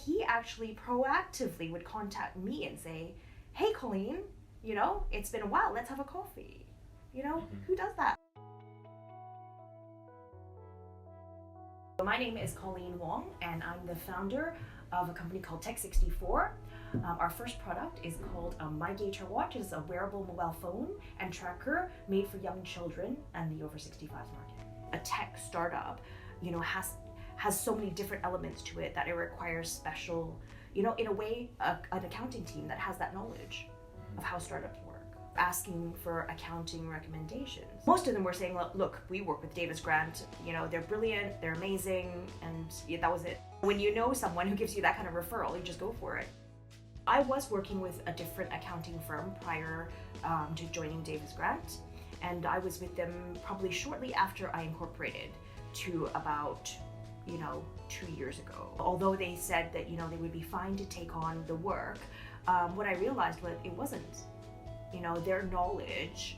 he actually proactively would contact me and say, hey, Colleen, it's been a while, let's have a coffee. Who does that? My name is Colleen Wong, and I'm the founder of a company called TechSixtyFour. Our first product is called MyGatorWatch. It's a wearable mobile phone and tracker made for young children and the over 65 market. A tech startup, has so many different elements to it that it requires special, in a way, an accounting team that has that knowledge of how startups work. Asking for accounting recommendations. Most of them were saying, look, we work with Davis Grant, they're brilliant, they're amazing, and that was it. When you know someone who gives you that kind of referral, you just go for it. I was working with a different accounting firm prior to joining Davis Grant, and I was with them probably shortly after I incorporated to about 2 years ago. Although they said that they would be fine to take on the work, what I realized was it wasn't. Their knowledge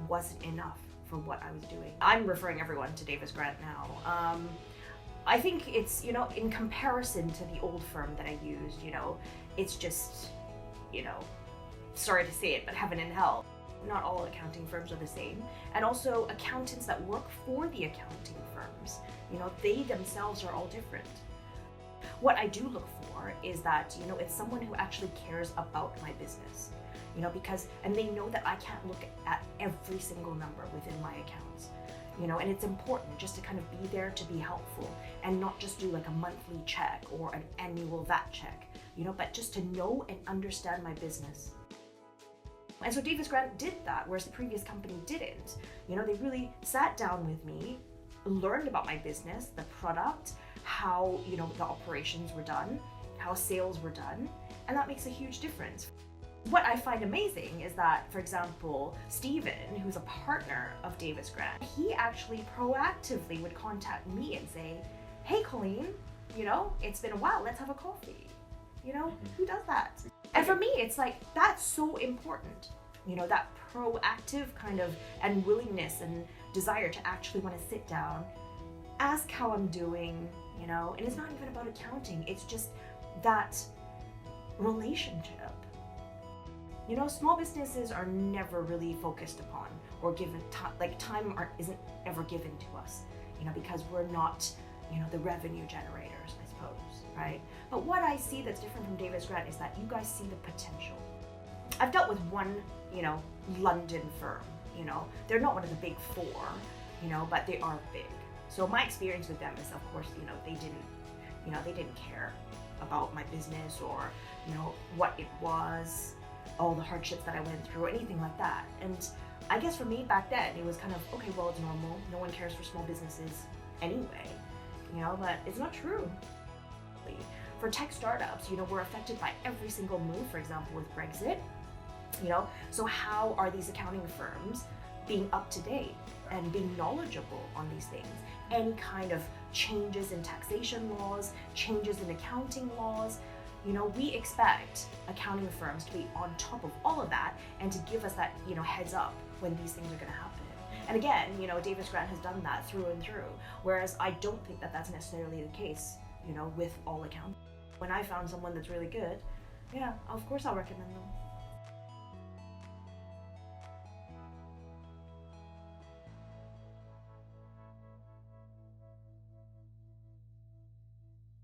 wasn't enough for what I was doing. I'm referring everyone to Davis Grant now. I think it's, in comparison to the old firm that I used, it's just, sorry to say it, but heaven and hell. Not all accounting firms are the same. And also accountants that work for the accounting firms, they themselves are all different. What I do look for is that, it's someone who actually cares about my business. And they know that I can't look at every single number within my accounts, and it's important just to kind of be there to be helpful and not just do like a monthly check or an annual VAT check, but just to know and understand my business. And so Davis Grant did that, whereas the previous company didn't. They really sat down with me, learned about my business, the product, how, the operations were done, how sales were done, and that makes a huge difference. What I find amazing is that, for example, Steven, who's a partner of Davis Grant, he actually proactively would contact me and say, hey, Colleen, it's been a while, let's have a coffee. Who does that? And for me, it's like, that's so important. That proactive kind of, and willingness and desire to actually want to sit down, ask how I'm doing, and it's not even about accounting, it's just that relationship. Small businesses are never really focused upon or given time isn't ever given to us, because we're not, the revenue generators, I suppose, right? But what I see that's different from Davis Grant is that you guys see the potential. I've dealt with one, London firm, they're not one of the big four, but they are big. So my experience with them is, of course, they didn't care about my business or, what it was, all the hardships that I went through, or anything like that. And I guess for me back then, it was kind of, okay, well, it's normal. No one cares for small businesses anyway, but it's not true. For tech startups, we're affected by every single move, for example, with Brexit, so how are these accounting firms being up to date and being knowledgeable on these things? Any kind of changes in taxation laws, changes in accounting laws, we expect accounting firms to be on top of all of that and to give us that, heads up when these things are going to happen. And again, Davis Grant has done that through and through, whereas I don't think that that's necessarily the case, with all accounting. When I found someone that's really good, yeah, of course I'll recommend them.